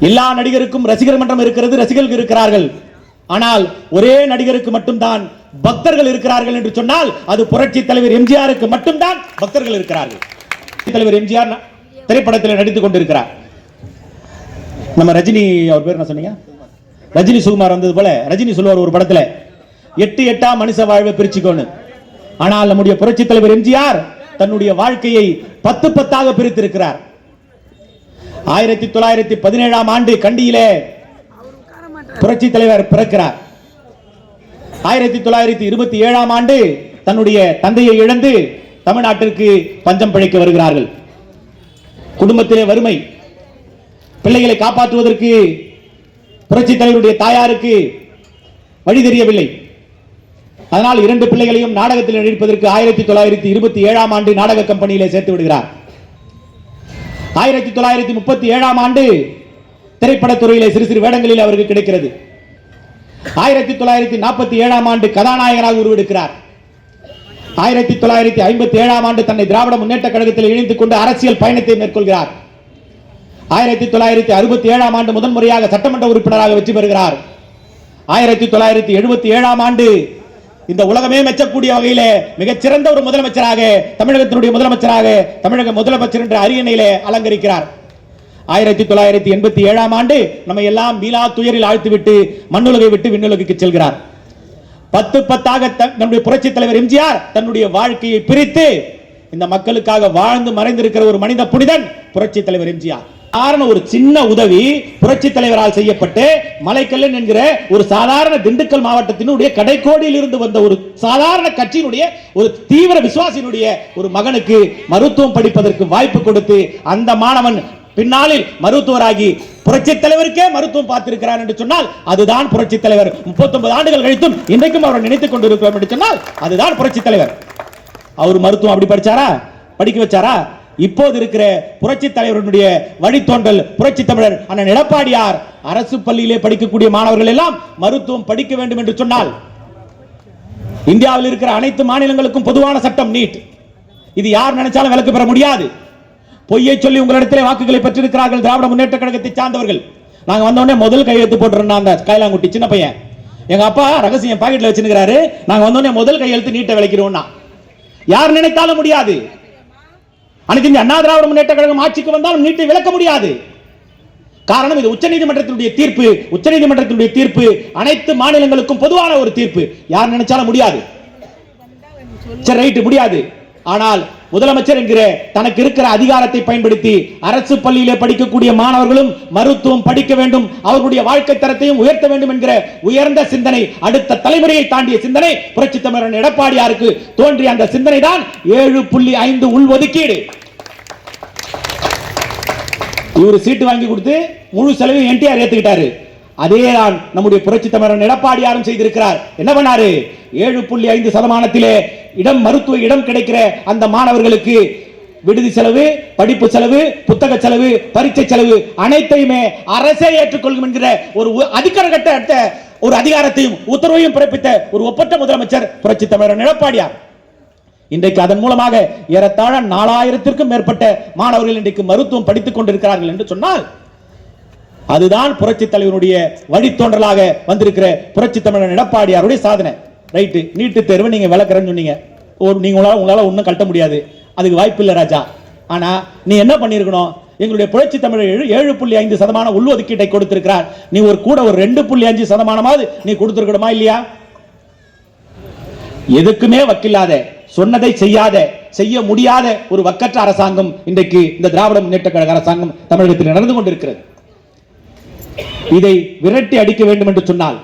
எல்லா நடிகருக்கும் ரசிகர் மன்றம் இருக்கிறது, ரசிகர்கள் இருக்கிறார்கள். ஆனால் ஒரே நடிகருக்கு மட்டும்தான் பக்தர்கள் இருக்கிறார்கள் என்று சொன்னால் அது புரட்சி தலைவர் எம்ஜிஆருக்கு மட்டும்தான் பக்தர்கள் இருக்கிறார்கள். தலைவர் எம்ஜிஆர் திரைப்படத்தில் நடித்துக் கொண்டிருக்கிறார். நம்ம ரஜினி, அவர் பேர் என்ன சொன்னீங்க, ரஜினி சுகுமார் வந்தது போல ரஜினி சொல்லுவார் ஒரு படத்துல 8 மனுஷ வாழ்வை பிரிச்சுக்கோன்னு. ஆனால் நம்முடைய புரட்சி தலைவர் எம்ஜிஆர் தன்னுடைய வாழ்க்கையை 10 பிரித்திருக்கிறார். 1917ஆம் ஆண்டு கண்டியிலே புரட்சி தலைவர் பிறக்கிறார். 1927ஆம் ஆண்டு தன்னுடைய தந்தையை இழந்து தமிழ்நாட்டிற்கு பஞ்சம் பிழைக்க வருகிறார்கள். குடும்பத்திலே வறுமை, பிள்ளைகளை காப்பாற்றுவதற்கு புரட்சி தலைவருடைய தாயாருக்கு வழி தெரியவில்லை. அதனால் 2 பிள்ளைகளையும் நாடகத்தில் நடிப்பதற்கு 1927ஆம் ஆண்டு நாடக கம்பெனியிலே சேர்த்து விடுகிறார். 1937ஆம் ஆண்டு திரைப்படத்துறையிலே சிறு சிறு வேடங்களில் அவருக்கு கிடைக்கிறது. 1947ஆம் ஆண்டு கதாநாயகனாக உருவெடுக்கிறார். 1957ஆம் ஆண்டு தன்னை திராவிட முன்னேற்ற கழகத்தில் இணைத்துக் கொண்டு அரசியல் பயணத்தை மேற்கொள்கிறார். 1967ஆம் ஆண்டு முதன்முறையாக சட்டமன்ற உறுப்பினராக வெற்றி பெறுகிறார். 1977ஆம் ஆண்டு இந்த உலகமே மெச்சக்கூடிய வகையிலே மிகச்சிறந்த ஒரு முதலமைச்சராக, தமிழகத்தினுடைய முதலமைச்சராக, தமிழக முதலமைச்சர் என்ற அரியணையிலே அலங்கரிக்கிறார். 1987ஆம் ஆண்டு நம்ம எல்லாம் மீளா துயரில் ஆழ்த்திவிட்டு மண்ணுலகை விட்டு விண்ணுலகுக்கு செல்கிறார். 10 நம்முடைய புரட்சி தலைவர் எம்ஜிஆர் தன்னுடைய வாழ்க்கையை பிரித்து இந்த மக்களுக்காக வாழ்ந்து மறைந்திருக்கிற ஒரு மனித புனிதன் புரட்சி தலைவர் எம்ஜிஆர். ஒரு சின்ன உதவி புரட்சி தலைவரால் செய்யப்பட்டு மலைக்கல்லன் என்கிற ஒரு சாதாரண திண்டுக்கல் மாவட்டத்தினுடைய கடைக்கோடியில் இருந்து வந்த ஒரு சாதாரண கட்சியினுடைய ஒரு தீவிர விசுவாசியினுடைய ஒரு மகனுக்கு மருத்துவம் படிப்பதற்கு வாய்ப்பு கொடுத்து அந்த மாணவன் பின்னாளில் மருத்துவராகி புரட்சி தலைவருக்கே மருத்துவம் பார்த்திருக்கிறார் என்று சொன்னால் அதுதான் புரட்சி தலைவர். 39 ஆண்டுகள் கழித்தும் இன்றைக்கும் அவரை நினைத்துக் கொண்டிருக்கிறோம் என்று சொன்னால் அதுதான் புரட்சி தலைவர். அவர் மருத்துவம் அப்படி படிச்சாரா, படிக்க வச்சாரா? இப்போது இருக்கிற புரட்சி தலைவருடைய வழித்தோன்றல் புரட்சி தமிழர் அண்ணன் எடப்பாடியார் அரசு பள்ளியிலே படிக்கக்கூடிய மாணவர்கள் எல்லாம் மருத்துவம் படிக்க வேண்டும் என்று சொன்னால் இந்தியாவில் இருக்கிற அனைத்து மாநிலங்களுக்கும் பொதுவான சட்டம் நீட். இது யார் நினைச்சாலும் விலக்கு பெற முடியாது. பொய்யை சொல்லி உங்களிடத்திலே வாக்குகளை பெற்றிருக்கிறார்கள் திராவிட முன்னேற்ற கழகத்தை சார்ந்தவர்கள். நாங்க வந்த உடனே முதல் கையெழுத்து போட்டுறோம். அந்த கைலாங்குட்டி சின்ன பையன் எங்க அப்பா ரகசியம் பாக்கெட்ல வச்சிருக்கிறாரு. நாங்க வந்த உடனே முதல் கையெழுத்து நீட்டை விளக்கிறோம்னா யார் நினைத்தாலும் முடியாது. அனைத்து இந்திய அண்ணா திராவிட முன்னேற்ற கழகம் ஆட்சிக்கு வந்தாலும் நீட்டை விளக்க முடியாது. காரணம் இது உச்சநீதிமன்றத்தினுடைய தீர்ப்பு. உச்சநீதிமன்றத்தினுடைய தீர்ப்பு அனைத்து மாநிலங்களுக்கும் பொதுவான ஒரு தீர்ப்பு. யார் நினைச்சாலும் முடியாது. சரி, ரைட், முடியாது. ஆனால் முதலமைச்சர் என்கிற தனக்கு இருக்கிற அதிகாரத்தை பயன்படுத்தி அரசு பள்ளியிலே படிக்கக்கூடிய மாணவர்களும் மருத்துவம் படிக்க வேண்டும், அவர்களுடைய வாழ்க்கை தரத்தையும் உயர்த்த வேண்டும் என்கிற உயர்ந்த சிந்தனை, அடுத்த தலைமுறையை தாண்டிய சிந்தனை புரட்சி தமிழர் எடப்பாடியாருக்கு தோன்றிய அந்த சிந்தனை தான் 7.5 உள்ஒதுக்கீடு. இவர் சீட்டு வாங்கி கொடுத்து முழு செலவையும் என்டிஆர் ஏத்துக்கிட்டாரு. அதேதான் நம்முடைய புரட்சி தமிழர் எடப்பாடியாரும் செய்திருக்கிறார். என்ன பண்ணாரு? 7.5% இடம், மருத்துவ இடம் கிடைக்கிற அந்த மாணவர்களுக்கு விடுதி செலவு, படிப்பு செலவு, புத்தக செலவு, பரீட்சை செலவு அனைத்தையுமே அரசே ஏற்றுக்கொள்ளும் என்கிற ஒரு அதிகாரகட்ட ஒரு அதிகாரத்தையும் உத்தரவையும் பிறப்பித்த ஒரு ஒப்பற்ற முதலமைச்சர் புரட்சி தமிழர் எடப்பாடியார். இன்றைக்கு அதன் மூலமாக ஏறத்தாழ 4000த்திற்கும் மேற்பட்ட மாணவர்கள் இன்றைக்கு மருத்துவம் படித்துக் கொண்டிருக்கிறார்கள் என்று சொன்னால் அதுதான் புரட்சி தலைவருடைய வழித்தோன்றலாக வந்திருக்கிற புரட்சி தமிழர் எடப்பாடியாருடைய சாதனை. ரைட்டு, நீட்டு தேர்வு நீங்க விளக்குறேன்னு சொன்னீங்க. உங்களால ஒன்றும் கட்ட முடியாது, அதுக்கு வாய்ப்பு இல்லை ராஜா. ஆனா நீ என்ன பண்ணிருக்கணும்? எங்களுடைய புரட்சி தமிழர் 7.5% உள்ஒதுக்கீட்டை கொடுத்திருக்கிறார். நீ ஒரு 2.5% நீ கொடுத்திருக்கணுமா இல்லையா? எதுக்குமே வக்கில்லாத, சொன்னதை செய்யாத, செய்ய முடியாத ஒரு வக்கற்ற அரசாங்கம் இன்றைக்கு இந்த திராவிட முன்னேற்ற கழக அரசாங்கம் தமிழகத்தில் நடந்து கொண்டிருக்கிறது. இதை விரட்டி அடிக்க வேண்டும் என்று சொன்னால்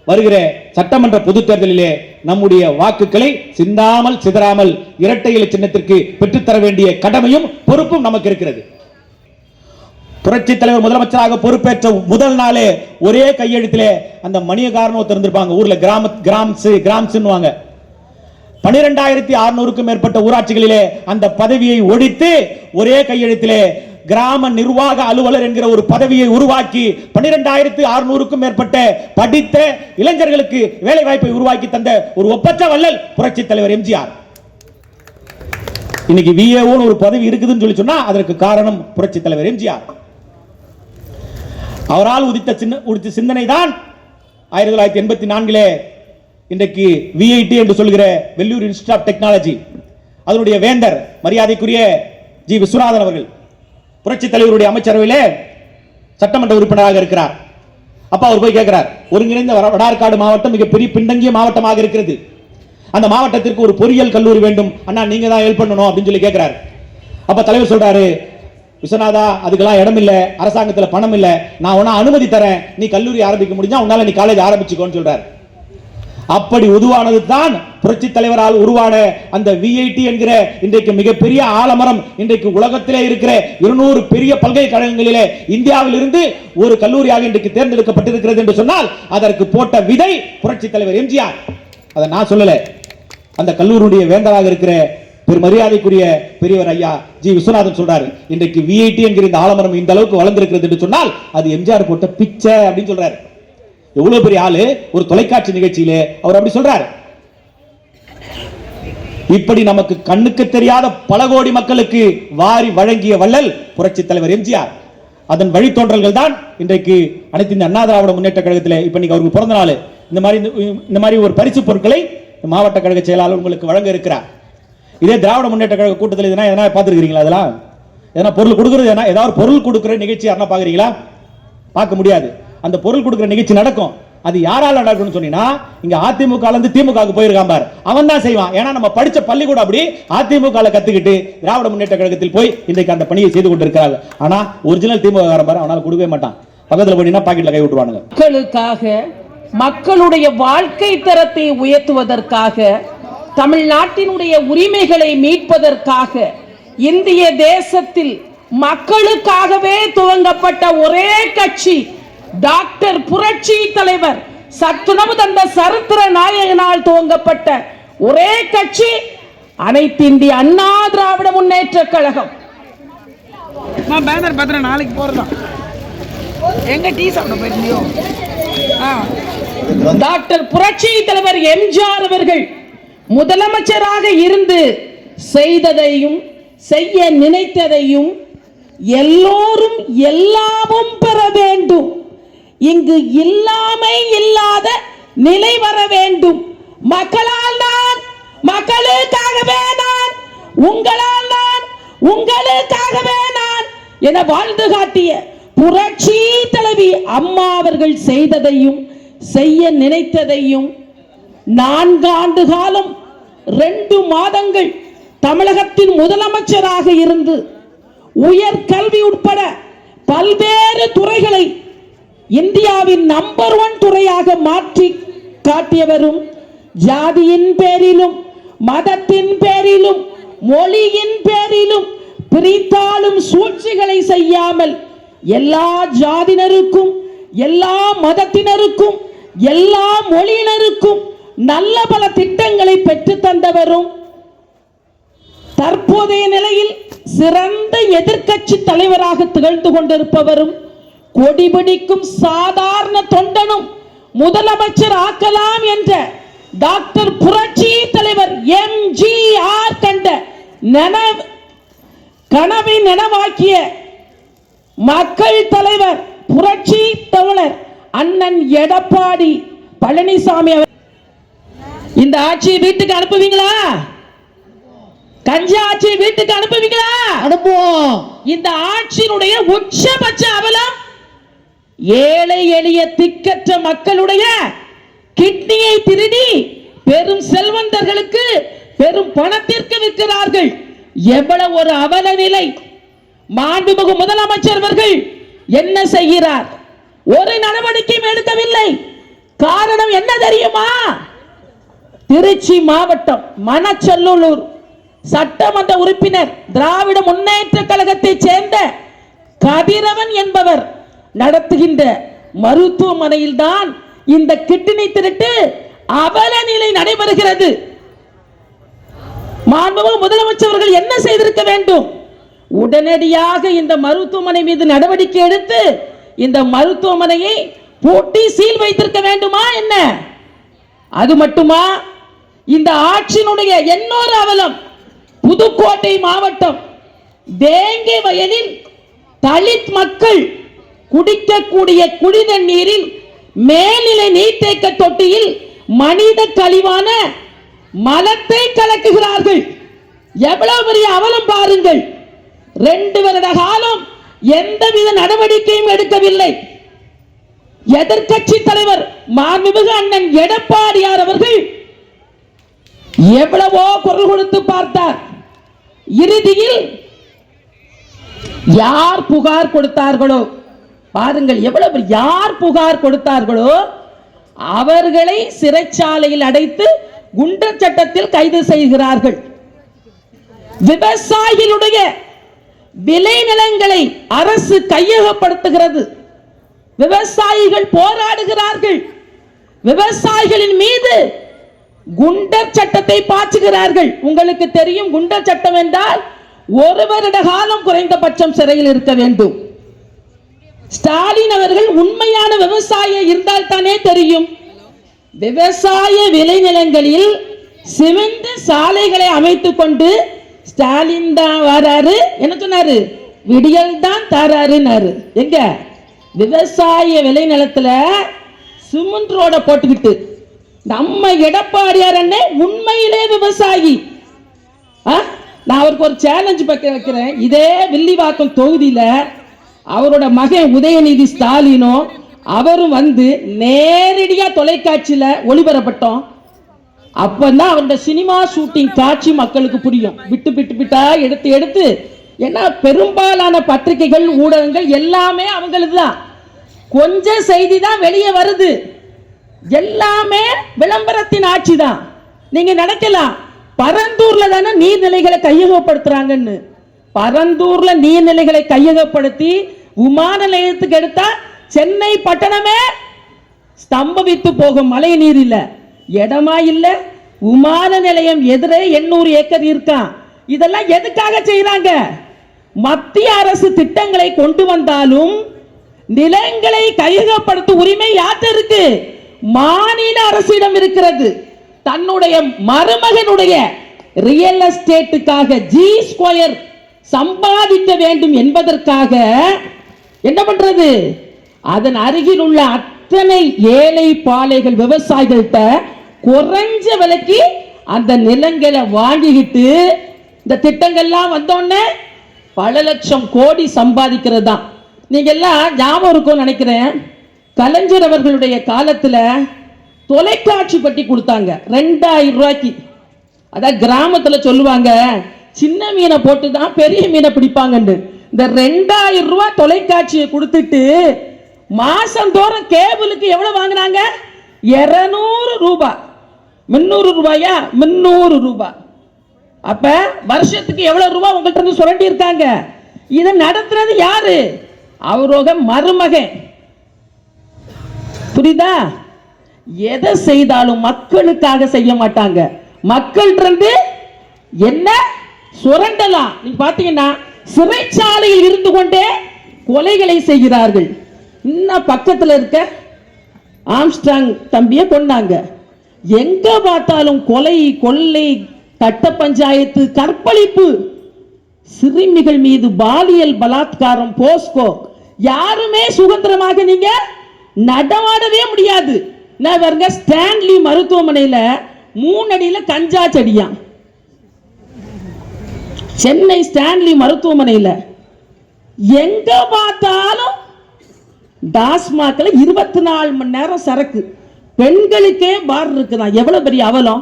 வருகிற சட்டமன்ற பொதுத் தேர்தலிலே நம்முடைய வாக்குகளை சிந்தாமல் சிதறாமல் இரட்டை இலை சின்னத்திற்கு பெற்றுத்தர வேண்டிய கடமையும் பொறுப்பும் நமக்கு இருக்கிறது. புரட்சி தலைவர் முதலமைச்சராக பொறுப்பேற்ற முதல் நாளே ஒரே கையெழுத்திலே அந்த மணியக்காரன் ஒருத்தர் இருந்திருப்பாங்க ஊர்ல, கிராம்ஸ்னுவாங்க. 12,600க்கும் மேற்பட்ட ஊராட்சிகளிலே அந்த பதவியை ஒழித்து ஒரே கையெழுத்திலே கிராம நிர்வாக அலுவலர் என்கிற ஒரு பதவியை உருவாக்கி 12,600க்கும் மேற்பட்ட படித்த இளைஞர்களுக்கு வேலை வாய்ப்பை உருவாக்கி தந்த ஒரு ஒப்பற்ற வள்ளல் புரட்சி தலைவர் எம்ஜிஆர். இன்னைக்கு விஏஓன்னு ஒரு பதவி இருக்குதுன்னு சொல்லி சொன்னா அதற்கு காரணம் புரட்சி தலைவர் எம்ஜிஆர். அவரால் உதித்த சிந்தனை தான் 1984 இன்றைக்கு விஐடி என்று சொல்கிற வெள்ளூர் இன்ஸ்டிடியூட் ஆஃப் டெக்னாலஜி, அதனுடைய வேந்தர் மரியாதைக்குரிய ஜி விஸ்வநாதன் அவர்கள் புரட்சி தலைவருடைய அமைச்சரவையிலே சட்டமன்ற உறுப்பினராக இருக்கிறார். அப்ப அவர் போய் கேட்கிறார், ஒருங்கிணைந்த வடார்காடு மாவட்டம் மிகப்பெரிய பின்தங்கிய மாவட்டமாக இருக்கிறது, அந்த மாவட்டத்திற்கு ஒரு பொறியியல் கல்லூரி வேண்டும், அண்ணா நீங்க தான் ஹெல்ப் பண்ணணும் அப்படின்னு சொல்லி கேட்கிறார். அப்ப தலைவர் சொல்றாரு, விஸ்வநாதா அதுக்கெல்லாம் இடம் இல்ல, அரசாங்கத்துல பணம் இல்ல, நான் உன அனுமதி தரேன், நீ கல்லூரி ஆரம்பிக்க முடிஞ்சா உன்னால நீ காலேஜ் ஆரம்பிச்சுக்கோன்னு சொல்றாரு. அப்படி உருவானது தான் புரட்சி தலைவரால் உருவான அந்த விஐடி என்கிற இன்றைக்கு மிகப்பெரிய ஆலமரம். இன்றைக்கு உலகத்திலே இருக்கிற 200 பெரிய பல்கலைக்கழகங்களிலே இந்தியாவில் இருந்து ஒரு கல்லூரியாக இன்றைக்கு தேர்ந்தெடுக்கப்பட்டிருக்கிறது என்று சொன்னால் அதற்கு போட்ட விதை புரட்சி தலைவர் எம்ஜிஆர். அதை நான் சொல்லல, அந்த கல்லூரியுடைய வேந்தராக இருக்கிற பெருமரியாதைக்குரிய பெரியவர் ஐயா ஜி விஸ்வநாதன் சொல்றாரு, இன்றைக்கு விஐடி என்கிற இந்த ஆலமரம் இந்த அளவுக்கு வளர்ந்திருக்கிறது என்று சொன்னால் அது எம்ஜிஆர் போட்ட பிச்சை அப்படின்னு சொல்றாரு. எவ்வளவு பெரிய ஆளு, ஒரு தொலைக்காட்சி நிகழ்ச்சியிலே அவர் அப்படி சொல்றாரு. இப்படி நமக்கு கண்ணுக்கு தெரியாத பல கோடி மக்களுக்கு வாரி வழங்கிய வள்ளல் புரட்சி தலைவர் எம்ஜிஆர். அதன் வழித்தோன்றல்கள் தான் இன்றைக்கு அனைத்து இந்திய அண்ணா திராவிட முன்னேற்ற கழகத்தில் இப்ப நீங்க அவருக்கு பிறந்த நாள் இந்த மாதிரி ஒரு பரிசு பொருட்களை மாவட்ட கழக செயலாளர் உங்களுக்கு வழங்க இருக்கிறார். இதே திராவிட முன்னேற்ற கழக கூட்டத்தில் எதனா பார்த்துருக்கீங்களா? அதெல்லாம் எதனா பொருள் கொடுக்கறது, ஏதாவது பொருள் கொடுக்கிற நிகழ்ச்சி யாரா பாக்குறீங்களா? பார்க்க முடியாது. அந்த பொருள் கொடுக்கிற நிகழ்ச்சி நடக்கும். அது யாரால நடக்கும்னு சொன்னீங்கன்னா, இங்க அதிமுக இருந்து திமுகவுக்கு போயிருக்கான் பாரு, அவன் தான் செய்வான். ஏன்னா நம்ம படிச்ச பள்ளிக்கூடம் அப்படி அதிமுக கத்துக்கிட்டு திராவிட முன்னேற்ற கழகத்தில் போய் இன்றைக்கு அந்த பணியை செய்து கொண்டிருக்கிறாங்க. ஆனா ஒரிஜினல் திமுக பாரு அவனால கொடுக்கவே மாட்டான். பக்கத்துல போனீங்கன்னா பாக்கெட்ல கை விட்டுருவானுங்க. மக்களுக்காக, மக்களுடைய வாழ்க்கை தரத்தை உயர்த்துவதற்காக, தமிழ்நாட்டினுடைய உரிமைகளை மீட்பதற்காக இந்திய தேசத்தில் மக்களுக்காகவே துவங்கப்பட்ட ஒரே கட்சி டாக்டர் புரட்சி தலைவர் சத்துணவு தந்த சரித்திர நாயகனால் துவங்கப்பட்ட ஒரே கட்சி அனைத்து இந்திய அண்ணா திராவிட முன்னேற்ற கழகம். நான் பேனர் பத்திரம் நாளைக்கு போறதான். எங்க டீ சாப்பிட போயிருந்தியோ? டாக்டர் புரட்சி தலைவர் எம்ஜிஆர் அவர்கள் முதலமைச்சராக இருந்து செய்ததையும் செய்ய நினைத்ததையும் எல்லோரும் எல்லாமும் பெற வேண்டும், இங்கு இல்லாமை இல்லாத நிலை வர வேண்டும், மக்களால் தான் மக்களுக்காகவே நான், உங்களால் தான் உங்களுக்காகவே நான் என வாழ்ந்து காட்டிய புரட்சி தலைவி அம்மா அவர்கள் செய்ததையும் செய்ய நினைத்ததையும் 4 ஆண்டு காலம் 2 மாதங்கள் தமிழகத்தின் முதலமைச்சராக இருந்து உயர்கல்வி உட்பட பல்வேறு துறைகளை இந்தியாவின் நம்பர் 1 துறையாக மாற்றி காட்டியவரும், ஜாதியின் பேரிலும் மதத்தின் பேரிலும் மொழியின் பேரிலும் பிரித்தாளும் சூழ்ச்சிகளை செய்யாமல் எல்லா ஜாதியினருக்கும் எல்லா மதத்தினருக்கும் எல்லா மொழியினருக்கும் நல்ல பல திட்டங்களை பெற்று தந்தவரும், தற்போதைய நிலையில் சிறந்த எதிர்க்கட்சி தலைவராக திகழ்ந்து கொண்டிருப்பவரும், கொடிபிடிக்கும் சாதாரண தொண்டனும் முதலமைச்சர் ஆக்கலாம் என்ற டாக்டர் புரட்சி தலைவர் எம்ஜிஆர் கண்ட கனவை நனவாக்கிய மக்கள் தலைவர் புரட்சி தமிழர் அண்ணன் எடப்பாடி பழனிசாமி அவர். இந்த ஆட்சியை வீட்டுக்கு அனுப்புவீங்களா? கஞ்சா ஆட்சியை வீட்டுக்கு அனுப்புவீங்களா? அனுப்புவோம். இந்த ஆட்சியினுடைய உச்சபட்ச அவலம் ஏழை எளிய திக்கற்ற மக்களுடைய கிட்னியை திருடி பெரும் செல்வந்தர்களுக்கு பெரும் பணத்திற்கு விற்கிறார்கள். எவ்வளவு ஒரு அவல நிலை! மாண்புமிகு முதலமைச்சர் அவர்கள் என்ன செய்கிறார்? ஒரு நடவடிக்கையும் எடுக்கவில்லை. காரணம் என்ன தெரியுமா? திருச்சி மாவட்டம் மணச்சல்லூர் சட்டமன்ற உறுப்பினர் திராவிட முன்னேற்ற கழகத்தை சேர்ந்த கதிரவன் என்பவர் நடத்துகின்ற மருத்துவமனையில் தான் இந்த கிட்னி திருட்டு அவல நிலை நடைபெறுகிறது. மாண்புமிகு முதலமைச்சர் அவர்கள் என்ன செய்திருக்க வேண்டும்? உடனடியாக இந்த மருத்துவமனை மீது நடவடிக்கை எடுத்து இந்த மருத்துவமனையை பூட்டி சீல் வைத்திருக்க வேண்டுமா என்ன? அது மட்டுமா? இந்த ஆட்சியினுடைய இன்னொரு அவலம், புதுக்கோட்டை மாவட்டம் தேங்கை வயலில் தலித் மக்கள் குடிக்கக்கூடிய குடிநீர் நீரில் மேல்நிலை நீர்த்தேக்க தொட்டியில் மனித கழிவான மலத்தை கலக்குகிறார்கள். எவ்வளவு பெரிய அவலம் பாருங்கள்! 2 வருட காலம் எந்தவித நடவடிக்கையும் எடுக்கவில்லை. எதிர்க்கட்சி தலைவர் மாண்புமிகு அண்ணன் எடப்பாடியார் அவர்கள் எவ்வளவோ குரல் கொடுத்து பார்த்தார். இறுதியில் யார் புகார் கொடுத்தார்களோ பாருங்கள், எவ்வளவு யார் புகார் கொடுத்தார்களோ அவர்களை சிறைச்சாலையில் அடைத்து குண்டர் சட்டத்தில் கைது செய்கிறார்கள். விவசாயிகளுடைய விளைநிலங்களை அரசு கையகப்படுத்துகிறது. விவசாயிகள் போராடுகிறார்கள். விவசாயிகளின் மீது குண்டர் சட்டத்தை பாய்ச்சுகிறார்கள். உங்களுக்கு தெரியும், குண்டர் சட்டம் என்றால் ஒரு வருட காலம் குறைந்தபட்சம் சிறையில் இருக்க வேண்டும். ஸ்டாலின் அவர்கள் உண்மையான விவசாயி இருந்தால் தானே தெரியும். விவசாய விளைநிலங்களில் சிமெண்ட் சாலைகளை அமைத்துக் கொண்டு ஸ்டாலின் தான் வராரு. என்ன சொன்னாரு? விடியல் தான் தராருன்னாரு. எங்க விவசாய விளைநிலத்துல சிமெண்ட் ரோட போட்டுக்கிட்டு நம்ம எடப்பாடியார் அண்ணன் உண்மையிலே விவசாயி. நான் அவருக்கு ஒரு சேலஞ்ச் வைக்கிறேன். இதே வில்லிவாக்கம் தொகுதியில அவரோட மகன் உதயநிதி ஸ்டாலினோ அவரும் வந்து நேரடியா தொலைக்காட்சியில ஒளிபரப்பட்டோம். அப்பதான் அவரோட சினிமா ஷூட்டிங் காட்சி மக்களுக்கு புரியும். விட்டு விட்டு விட்டா எடுத்து எடுத்து, ஏன்னா பெரும்பாலான பத்திரிகைகள் ஊடகங்கள் எல்லாமே அவங்களுக்கு தான். கொஞ்சம் செய்தி தான் வெளியே வருது. எல்லாமே விளம்பரத்தின் ஆட்சி தான். நீங்க நினைக்கலாம் பரந்தூர்ல தானே நீர்நிலைகளை கையகப்படுத்துறாங்கன்னு. பரந்தூர்ல நீர்நிலைகளை கையகப்படுத்தி விமான நிலையத்துக்கு எடுத்தா சென்னை பட்டணமே ஸ்தம்பித்து போகும். மழை நீர் இல்ல, இடமா இல்ல. விமான நிலையம் எதிரே 800 ஏக்கர் இருக்கான். இதெல்லாம் எதுக்காக செய்யறாங்க? மத்திய அரசு திட்டங்களை கொண்டு வந்தாலும் நிலங்களை கையகப்படுத்தும் உரிமை யார்கிட்ட இருக்கு? மாநில அரசிடம் இருக்கிறது. தன்னுடைய மருமகனுடைய ரியல் எஸ்டேட்டுக்காக G2 சம்பாதிக்க வேண்டும் என்பதற்காக என்ன பண்றது? அதன் அருகில் உள்ள அத்தனை ஏழை பாலைகள் விவசாயிகள்கிட்ட குறைஞ்ச விலைக்கு அந்த நிலங்களை வாங்கிக்கிட்டு இந்த திட்டங்கள்லாம் வந்தோடனே பல லட்சம் கோடி சம்பாதிக்கிறது தான். நீங்க எல்லாம் ஞாபகம் இருக்கும்னு நினைக்கிறேன். கலைஞர் அவர்களுடைய காலத்துல தொலைக்காட்சி பட்டி கொடுத்தாங்க 2000 ரூபாய்க்கு. அதான் கிராமத்துல சொல்லுவாங்க, சின்ன மீனை போட்டு தான் பெரிய மீனை பிடிப்பாங்கன்னு. இந்த 2000 ரூபாய் தொலைக்காட்சியை கொடுத்துட்டு மாசந்தோறும் கேபிளுக்கு எவ்வளவு வாங்கினாங்க? 200 ரூபாய். 300 ரூபாயா? 300 ரூபாய். அப்ப வருஷத்துக்கு எவ்வளவு ரூபாய் உங்கள்கிட்ட இருந்து சுரண்டி இருக்காங்க? இதை நடத்துறது யாரு? அவரோட மருமகன். புரியுதா? எதை செய்தாலும் மக்களுக்காக செய்ய மாட்டாங்க. மக்கள் இருந்து என்ன சுரண்டலாம். நீங்க பாத்தீங்கன்னா சிறைச்சாலையில் இருந்து கொண்டே கொலைகளை செய்கிறார்கள். இன்னும் பக்கத்தில் இருக்க ஆம்ஸ்ட்ராங் தம்பியை கொண்டாங்க. எங்க பார்த்தாலும் கொலை, கொள்ளை, கட்ட பஞ்சாயத்து, கற்பழிப்பு, சிறுமிகள் மீது பாலியல் பலாத்காரம், போஸ்கோ. யாருமே சுதந்திரமாக நீங்க நடமாடவே முடியாது. ஸ்டான்லி மருத்துவமனையில 3 அடியில கஞ்சா செடியா. சென்னை ஸ்டான்லி மருத்துவமனையில் எங்க பார்த்தாலும் டாஸ்மாக்ல 24 மணி நேரம் சரக்கு. பெண்களுக்கே பார் இருக்குதான். எவ்வளவு பெரிய அவலம்.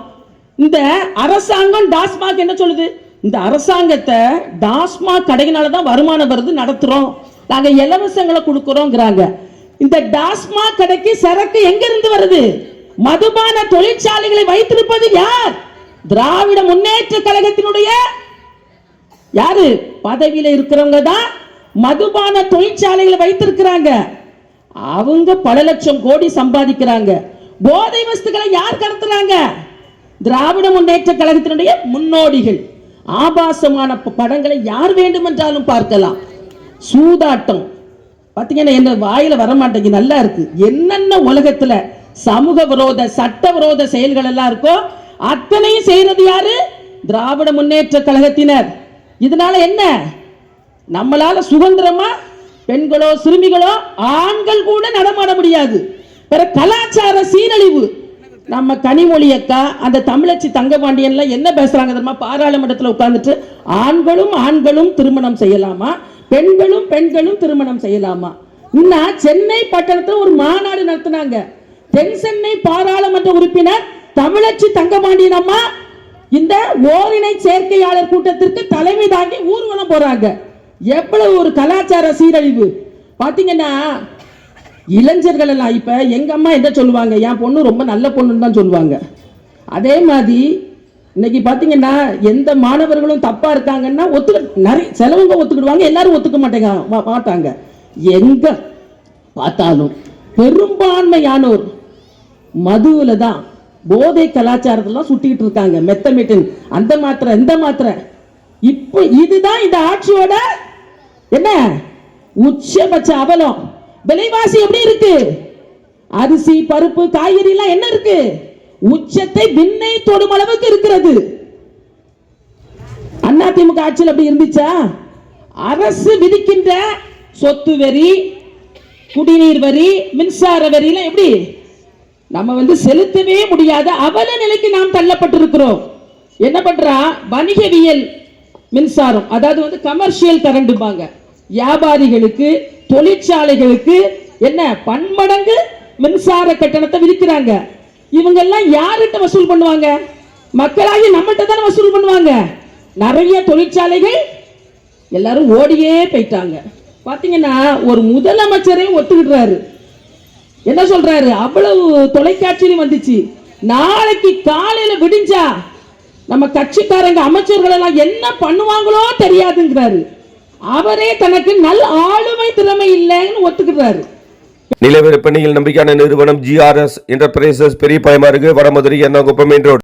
இந்த அரசாங்கம் டாஸ்மாக் என்ன சொல்லுது? இந்த அரசாங்கத்தை டாஸ்மாக் கடையினால தான் வருமானம் வருது, நடத்துறோம், நாங்க இலவசங்களை கொடுக்கிறோங்கிறாங்க. இந்த டாஸ்மாக் கடைக்கு சரக்கு எங்க இருந்து வருது? மதுபான தொழிற்சாலைகளை வைத்திருப்பது யார்? திராவிட முன்னேற்ற கழகத்தினுடைய யாரு பதவியில இருக்கிறவங்க தான் மதுபான தொழிற்சாலைகளை வைத்திருக்கிறாங்க. அவங்க பல லட்சம் கோடி சம்பாதிக்கிறாங்க. போதை வஸ்துக்களை யார் கடத்துறாங்க? திராவிட முன்னேற்ற கழகத்தினுடைய முன்னோடிகள். ஆபாசமான படங்களை யார் வேண்டுமென்றாலும் பார்க்கலாம். சூதாட்டம் பாத்தீங்கன்னா என்ன வாயில வர மாட்டேங்குது. நல்லா இருக்கு. என்னென்ன உலகத்துல சமூக விரோத, சட்ட விரோத செயல்கள் எல்லாம் இருக்கோ அத்தனையும் செய்யறது யாரு? திராவிட முன்னேற்ற கழகத்தினர். இதனால என்ன? நம்மளால சுதந்திரமா பெண்களோ சிறுமிகளோ ஆண்கள் கூட நடமாட முடியாது. கலாச்சார சீரழிவு. நம்ம கனிமொழி அக்கா, அந்த தமிழச்சி தங்கபாண்டியன்லாம் என்ன பேசுறாங்க தெரியுமா? பாராளுமன்றத்தில் உட்கார்ந்துட்டு ஆண்களும் ஆண்களும் திருமணம் செய்யலாமா, பெண்களும் பெண்களும் திருமணம் செய்யலாமா? இன்னும் சென்னை பட்டணத்தில் ஒரு மாநாடு நடத்தினாங்க. தென் சென்னை பாராளுமன்ற உறுப்பினர் தமிழச்சி தங்கபாண்டியன் அம்மா இந்த ஓரினை சேர்க்கையாளர் கூட்டத்திற்கு தலைமை தாங்கி ஊர்வலம் போறாங்க. எவ்வளவு ஒரு கலாச்சார சீரழிவு பாத்தீங்கன்னா, இளைஞர்கள் எல்லாம் இப்ப எங்க அம்மா என்ன சொல்லுவாங்க, என் பொண்ணு ரொம்ப நல்ல பொண்ணுன்னு தான் சொல்லுவாங்க. அதே மாதிரி இன்னைக்கு பாத்தீங்கன்னா எந்த மாணவர்களும் தப்பா இருக்காங்கன்னா நிறைய சிலவங்க ஒத்துக்கிடுவாங்க, எல்லாரும் ஒத்துக்க மாட்டாங்க. எங்க பார்த்தாலும் பெரும்பான்மையானோர் மதுவுல தான், போதை கலாச்சாரத்துல சுட்டிட்டு இருக்காங்க. மெத்தமெட்டின், அந்த மாத்திரை, இந்த மாத்திரை. இப்போ இதுதான் இந்த ஆட்சியோட என்ன உச்சபட்ச அவலம். விலைவாசி எப்படி இருக்கு? அரிசி, பருப்பு, காய்கறி எல்லாம் என்ன இருக்கு? உச்சத்தை விண்ணை தொடும் அளவுக்கு இருக்கிறது. அதிமுக ஆட்சியில் அப்படி இருந்துச்சா? அரசு விதிக்கின்ற சொத்து வரி, குடிநீர் வரி, மின்சார வரி எல்லாம் எப்படி நம்ம செலுத்தவே முடியாத அவல நிலைக்கு நாம் தள்ளப்பட்டிருக்கிறோம். என்ன பண்றா, வணிகவியல் மின்சாரம், அதாவது கமர்ஷியல் கரண்ட்பாங்க, வியாபாரிகளுக்கு, தொழிற்சாலைகளுக்கு என்ன பன்மடங்கு மின்சார கட்டணத்தை விதிக்கிறாங்க. இவங்க எல்லாம் யார்கிட்ட வசூல் பண்ணுவாங்க? மக்களாகி நம்மகிட்ட தானே வசூல் பண்ணுவாங்க. நிறைய தொழிற்சாலைகள் எல்லாரும் ஓடியே போயிட்டாங்க. பாத்தீங்கன்னா ஒரு முதலமைச்சரே ஒத்துக்கிடுறாரு. என்ன சொல்றாரு? அவ்வளவு தொலைக்காட்சியிலும் வந்துச்சு, நாளைக்கு காலையில விடிஞ்சா நம்ம கட்சிக்காரங்க அமைச்சர்கள் எல்லாம் என்ன பண்ணுவாங்களோ தெரியாதுங்கிறாரு. அவரே தனக்கு நல்ல ஆளுமை திறமை இல்லைன்னு ஒத்துக்கிறாரு. நிலவிற்பனையில் நம்பிக்கையான நிறுவனம் GRS என்டர்பிரைசஸ், பெரிய பாயமாறு, வடமதுரை, எர்ணாகுப்பம் மெயின் ரோடு.